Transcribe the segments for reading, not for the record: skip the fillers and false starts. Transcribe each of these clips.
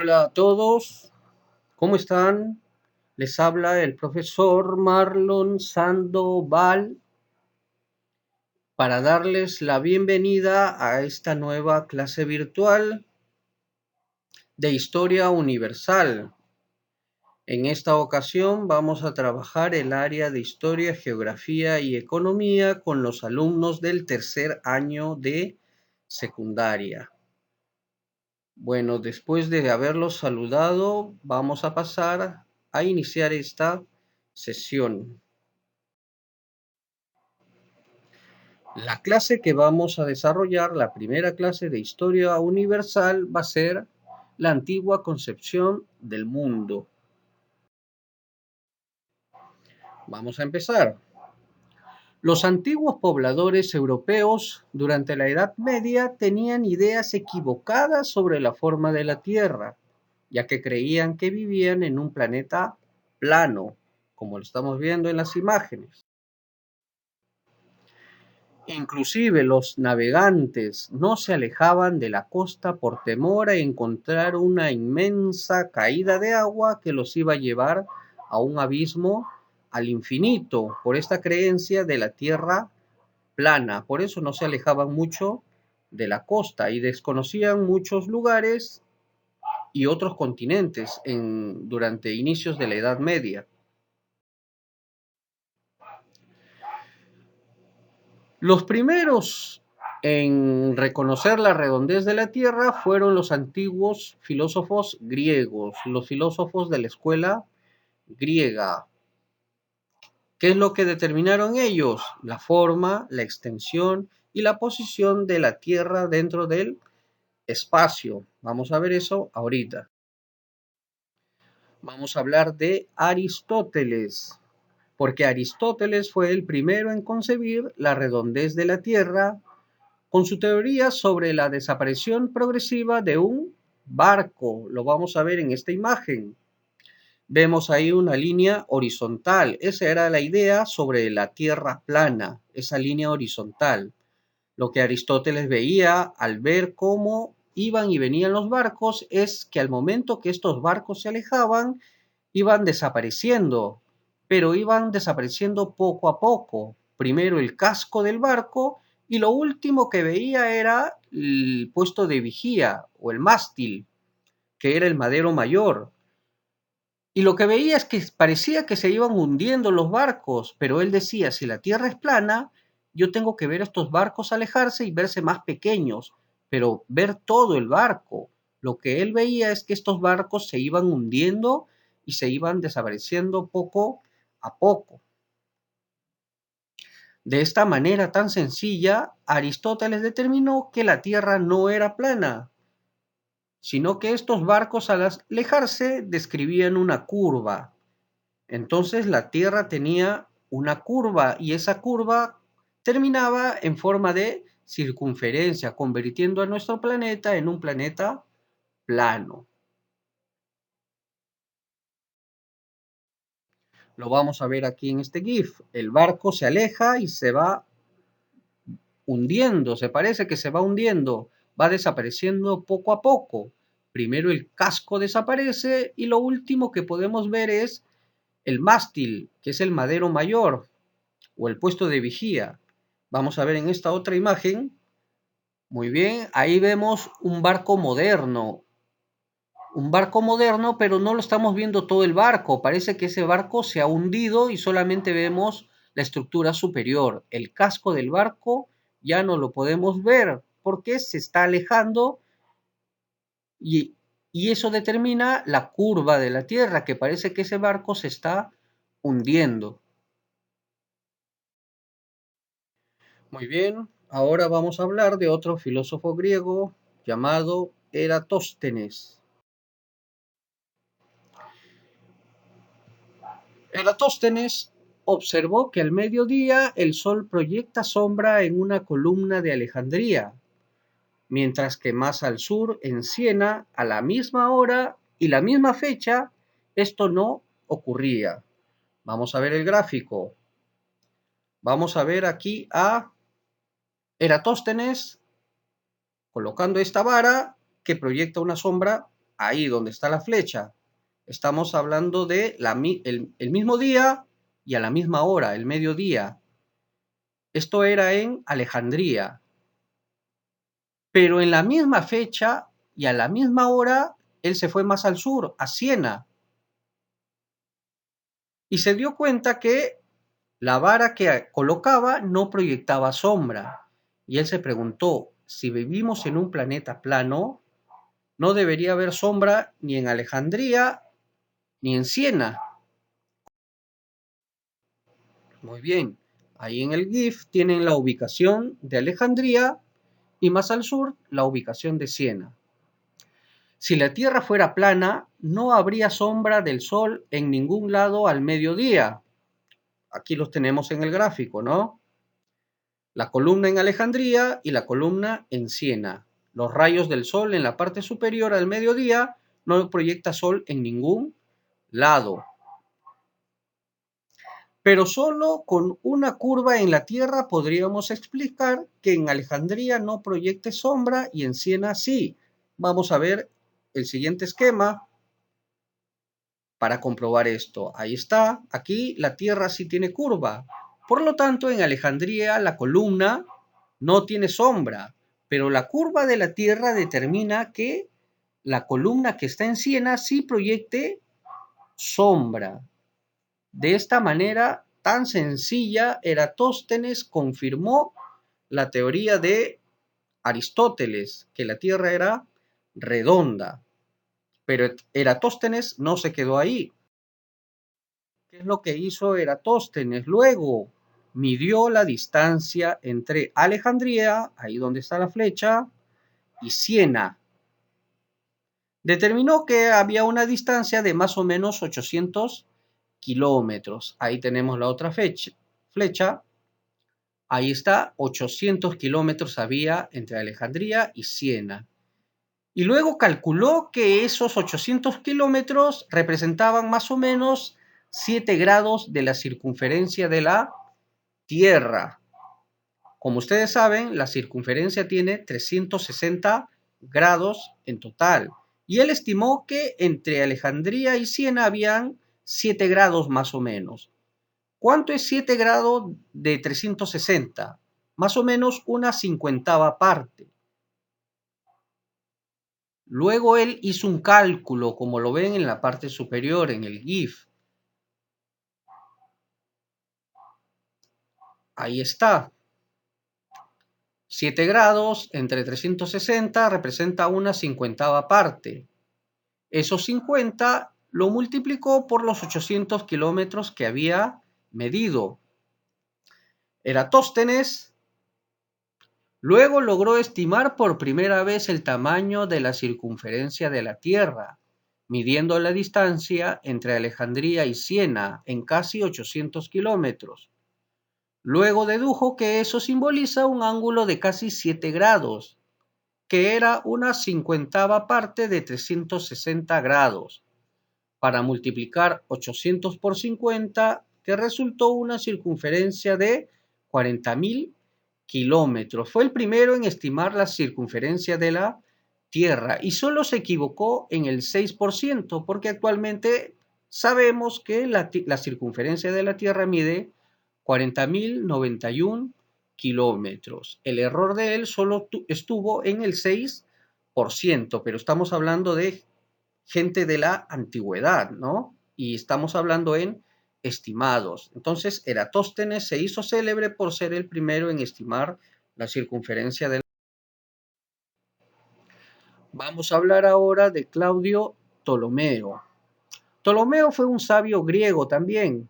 Hola a todos, ¿cómo están? Les habla el profesor Marlon Sandoval para darles la bienvenida a esta nueva clase virtual de Historia Universal. En esta ocasión vamos a trabajar el área de Historia, Geografía y Economía con los alumnos del tercer año de secundaria. Bueno, después de haberlos saludado, vamos a pasar a iniciar esta sesión. La clase que vamos a desarrollar, la primera clase de Historia Universal, va a ser la antigua concepción del mundo. Vamos a empezar. Los antiguos pobladores europeos durante la Edad Media tenían ideas equivocadas sobre la forma de la Tierra, ya que creían que vivían en un planeta plano, como lo estamos viendo en las imágenes. Inclusive los navegantes no se alejaban de la costa por temor a encontrar una inmensa caída de agua que los iba a llevar a un abismo al infinito, por esta creencia de la Tierra plana. Por eso no se alejaban mucho de la costa y desconocían muchos lugares y otros continentes durante inicios de la Edad Media. Los primeros en reconocer la redondez de la Tierra fueron los antiguos filósofos griegos, los filósofos de la escuela griega. ¿Qué es lo que determinaron ellos? La forma, la extensión y la posición de la Tierra dentro del espacio. Vamos a ver eso ahorita. Vamos a hablar de Aristóteles, porque Aristóteles fue el primero en concebir la redondez de la Tierra con su teoría sobre la desaparición progresiva de un barco. Lo vamos a ver en esta imagen. Vemos ahí una línea horizontal. Esa era la idea sobre la Tierra plana, esa línea horizontal. Lo que Aristóteles veía al ver cómo iban y venían los barcos es que al momento que estos barcos se alejaban, iban desapareciendo, pero iban desapareciendo poco a poco. Primero el casco del barco y lo último que veía era el puesto de vigía o el mástil, que era el madero mayor. Y lo que veía es que parecía que se iban hundiendo los barcos, pero él decía, si la tierra es plana, yo tengo que ver estos barcos alejarse y verse más pequeños, pero ver todo el barco. Lo que él veía es que estos barcos se iban hundiendo y se iban desapareciendo poco a poco. De esta manera tan sencilla, Aristóteles determinó que la tierra no era plana, sino que estos barcos al alejarse describían una curva. Entonces la Tierra tenía una curva y esa curva terminaba en forma de circunferencia, convirtiendo a nuestro planeta en un planeta plano. Lo vamos a ver aquí en este GIF. El barco se aleja y se va hundiendo, se parece que se va hundiendo, va desapareciendo poco a poco. Primero el casco desaparece y lo último que podemos ver es el mástil, que es el madero mayor, o el puesto de vigía. Vamos a ver en esta otra imagen. Muy bien, ahí vemos un barco moderno, pero no lo estamos viendo todo el barco. Parece que ese barco se ha hundido y solamente vemos la estructura superior. El casco del barco ya no lo podemos ver porque se está alejando y, y eso determina la curva de la Tierra, que parece que ese barco se está hundiendo. Muy bien, ahora vamos a hablar de otro filósofo griego llamado Eratóstenes. Eratóstenes observó que al mediodía el sol proyecta sombra en una columna de Alejandría, mientras que más al sur, en Siena, a la misma hora y la misma fecha, esto no ocurría. Vamos a ver el gráfico. Vamos a ver aquí a Eratóstenes colocando esta vara que proyecta una sombra ahí donde está la flecha. Estamos hablando de el mismo día y a la misma hora, el mediodía. Esto era en Alejandría. Pero en la misma fecha y a la misma hora, él se fue más al sur, a Siena, y se dio cuenta que la vara que colocaba no proyectaba sombra. Y él se preguntó, si vivimos en un planeta plano, no debería haber sombra ni en Alejandría ni en Siena. Muy bien, ahí en el GIF tienen la ubicación de Alejandría y más al sur la ubicación de Siena. Si la Tierra fuera plana, no habría sombra del Sol en ningún lado al mediodía. Aquí los tenemos en el gráfico, ¿no? La columna en Alejandría y la columna en Siena. Los rayos del Sol en la parte superior al mediodía no proyecta Sol en ningún lado. Pero solo con una curva en la Tierra podríamos explicar que en Alejandría no proyecte sombra y en Siena sí. Vamos a ver el siguiente esquema para comprobar esto. Ahí está, aquí la Tierra sí tiene curva. Por lo tanto, en Alejandría la columna no tiene sombra, pero la curva de la Tierra determina que la columna que está en Siena sí proyecte sombra. De esta manera tan sencilla, Eratóstenes confirmó la teoría de Aristóteles, que la Tierra era redonda. Pero Eratóstenes no se quedó ahí. ¿Qué es lo que hizo Eratóstenes? Luego midió la distancia entre Alejandría, ahí donde está la flecha, y Siena. Determinó que había una distancia de más o menos 800 kilómetros. Ahí tenemos la otra flecha. Ahí está, 800 kilómetros había entre Alejandría y Siena. Y luego calculó que esos 800 kilómetros representaban más o menos 7 grados de la circunferencia de la Tierra. Como ustedes saben, la circunferencia tiene 360 grados en total. Y él estimó que entre Alejandría y Siena habían 7 grados más o menos. ¿Cuánto es 7 grados de 360? Más o menos una cincuentava parte. Luego él hizo un cálculo, como lo ven en la parte superior, en el GIF. Ahí está. 7 grados entre 360 representa una cincuentava parte. Esos 50 lo multiplicó por los 800 kilómetros que había medido. Eratóstenes luego logró estimar por primera vez el tamaño de la circunferencia de la Tierra, midiendo la distancia entre Alejandría y Siena en casi 800 kilómetros. Luego dedujo que eso simboliza un ángulo de casi 7 grados, que era una cincuentava parte de 360 grados. Para multiplicar 800 por 50, que resultó una circunferencia de 40.000 kilómetros. Fue el primero en estimar la circunferencia de la Tierra y solo se equivocó en el 6%, porque actualmente sabemos que la circunferencia de la Tierra mide 40.091 kilómetros. El error de él solo estuvo en el 6%, pero estamos hablando de gente de la antigüedad, ¿no? Y estamos hablando en estimados. Entonces, Eratóstenes se hizo célebre por ser el primero en estimar la circunferencia de la... Vamos a hablar ahora de Claudio Ptolomeo. Ptolomeo fue un sabio griego también,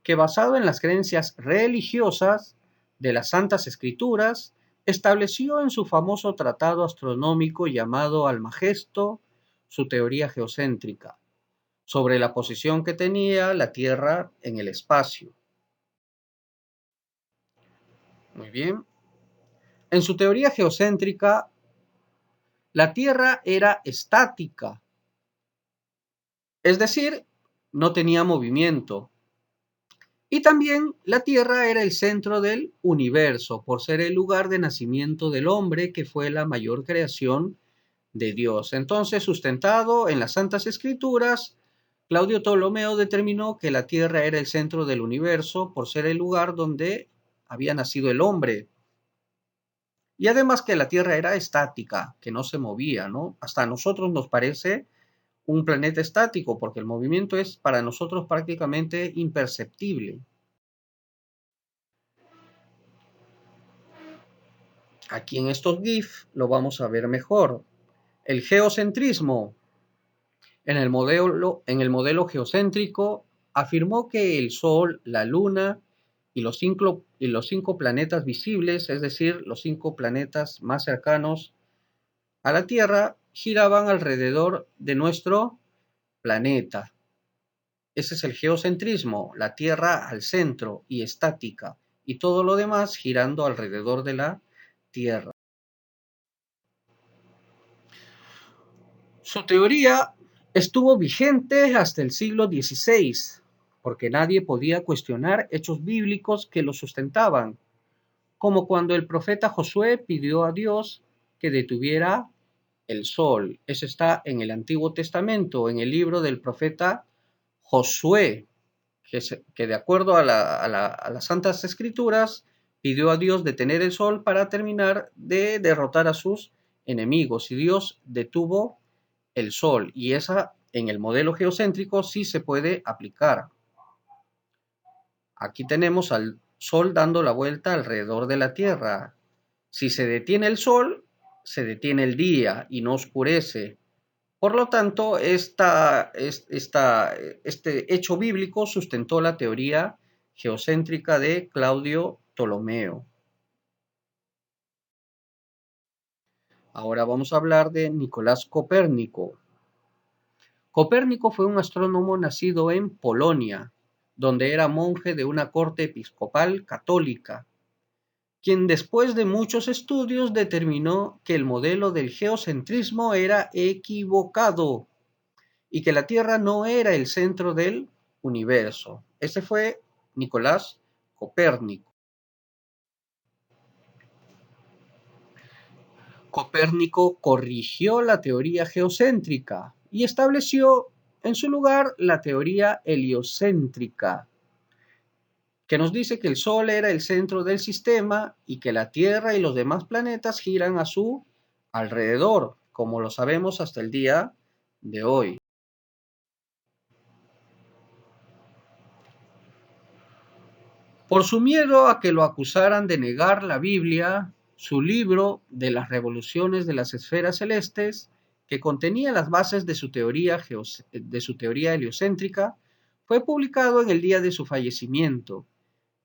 que basado en las creencias religiosas de las Santas Escrituras, estableció en su famoso tratado astronómico llamado Almagesto su teoría geocéntrica sobre la posición que tenía la Tierra en el espacio. Muy bien. En su teoría geocéntrica, la Tierra era estática, es decir, no tenía movimiento. Y también la Tierra era el centro del universo, por ser el lugar de nacimiento del hombre, que fue la mayor creación de Dios. Entonces, sustentado en las Santas Escrituras, Claudio Ptolomeo determinó que la Tierra era el centro del universo por ser el lugar donde había nacido el hombre. Y además que la Tierra era estática, que no se movía, ¿no? Hasta a nosotros nos parece un planeta estático, porque el movimiento es para nosotros prácticamente imperceptible. Aquí en estos GIF lo vamos a ver mejor. El geocentrismo. En el modelo geocéntrico afirmó que el Sol, la Luna y los cinco planetas visibles, es decir, los 5 planetas más cercanos a la Tierra, giraban alrededor de nuestro planeta. Ese es el geocentrismo, la Tierra al centro y estática, y todo lo demás girando alrededor de la Tierra. Su teoría estuvo vigente hasta el siglo XVI, porque nadie podía cuestionar hechos bíblicos que lo sustentaban, como cuando el profeta Josué pidió a Dios que detuviera el sol. Eso está en el Antiguo Testamento, en el libro del profeta Josué, que de acuerdo a las Santas Escrituras, pidió a Dios detener el sol para terminar de derrotar a sus enemigos. Y Dios detuvo el sol, y esa en el modelo geocéntrico sí se puede aplicar. Aquí tenemos al sol dando la vuelta alrededor de la Tierra. Si se detiene el sol, se detiene el día y no oscurece. Por lo tanto, este hecho bíblico sustentó la teoría geocéntrica de Claudio Ptolomeo. Ahora vamos a hablar de Nicolás Copérnico. Copérnico fue un astrónomo nacido en Polonia, donde era monje de una corte episcopal católica, quien después de muchos estudios determinó que el modelo del geocentrismo era equivocado y que la Tierra no era el centro del universo. Ese fue Nicolás Copérnico. Copérnico corrigió la teoría geocéntrica y estableció en su lugar la teoría heliocéntrica, que nos dice que el Sol era el centro del sistema y que la Tierra y los demás planetas giran a su alrededor, como lo sabemos hasta el día de hoy. Por su miedo a que lo acusaran de negar la Biblia, su libro de las revoluciones de las esferas celestes, que contenía las bases de su teoría heliocéntrica, fue publicado en el día de su fallecimiento,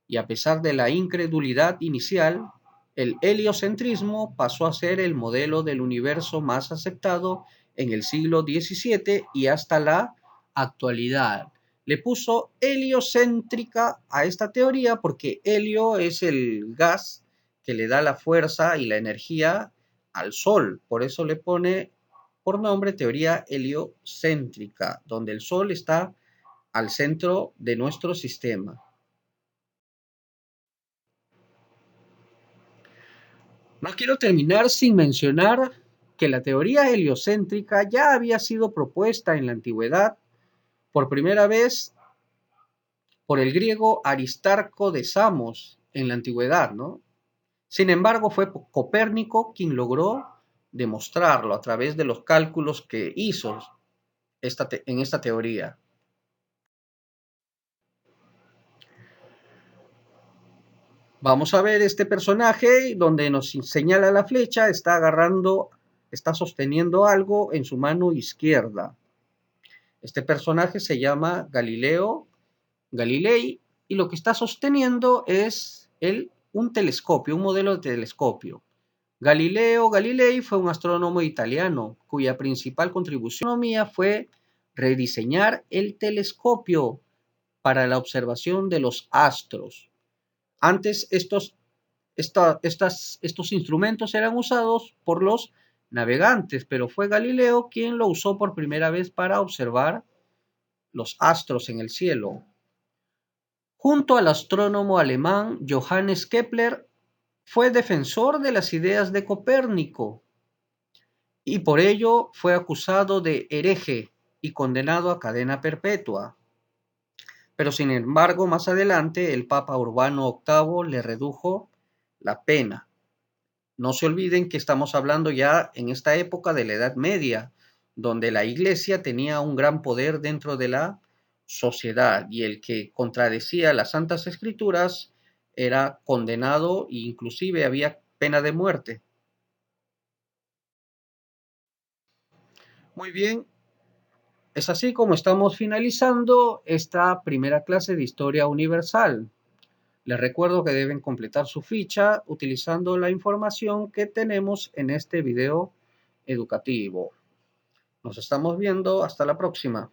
y a pesar de la incredulidad inicial, el heliocentrismo pasó a ser el modelo del universo más aceptado en el siglo XVII y hasta la actualidad. Le puso heliocéntrica a esta teoría porque helio es el gas que le da la fuerza y la energía al Sol. Por eso le pone por nombre teoría heliocéntrica, donde el Sol está al centro de nuestro sistema. No quiero terminar sin mencionar que la teoría heliocéntrica ya había sido propuesta en la antigüedad por primera vez por el griego Aristarco de Samos en la antigüedad, ¿no? Sin embargo, fue Copérnico quien logró demostrarlo a través de los cálculos que hizo en esta teoría. Vamos a ver este personaje donde nos señala la flecha, está sosteniendo algo en su mano izquierda. Este personaje se llama Galileo Galilei y lo que está sosteniendo es un telescopio, un modelo de telescopio. Galileo Galilei fue un astrónomo italiano cuya principal contribución a la astronomía fue rediseñar el telescopio para la observación de los astros. Antes estos instrumentos eran usados por los navegantes, pero fue Galileo quien lo usó por primera vez para observar los astros en el cielo. Junto al astrónomo alemán Johannes Kepler, fue defensor de las ideas de Copérnico y por ello fue acusado de hereje y condenado a cadena perpetua. Pero sin embargo, más adelante el Papa Urbano VIII le redujo la pena. No se olviden que estamos hablando ya en esta época de la Edad Media, donde la Iglesia tenía un gran poder dentro de la sociedad y el que contradecía las Santas Escrituras era condenado e inclusive había pena de muerte. Muy bien, es así como estamos finalizando esta primera clase de Historia Universal. Les recuerdo que deben completar su ficha utilizando la información que tenemos en este video educativo. Nos estamos viendo. Hasta la próxima.